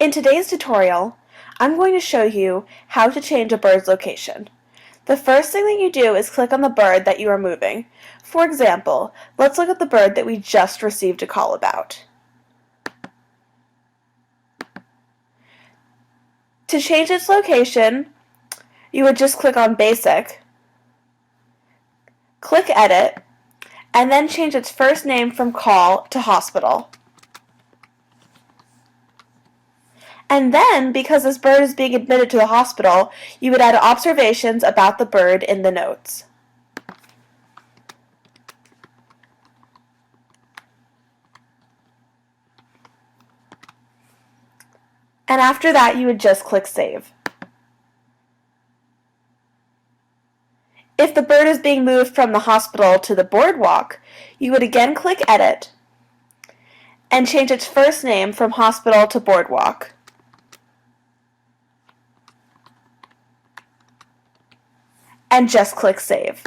In today's tutorial, I'm going to show you how to change a bird's location. The first thing that you do is click on the bird that you are moving. For example, let's look at the bird that we just received a call about. To change its location, you would just click on Basic, click Edit, and then change its first name from Call to Hospital. And then, because this bird is being admitted to the hospital, you would add observations about the bird in the notes. And after that, you would just click Save. If the bird is being moved from the hospital to the boardwalk, you would again click Edit and change its first name from Hospital to Boardwalk. And just click Save.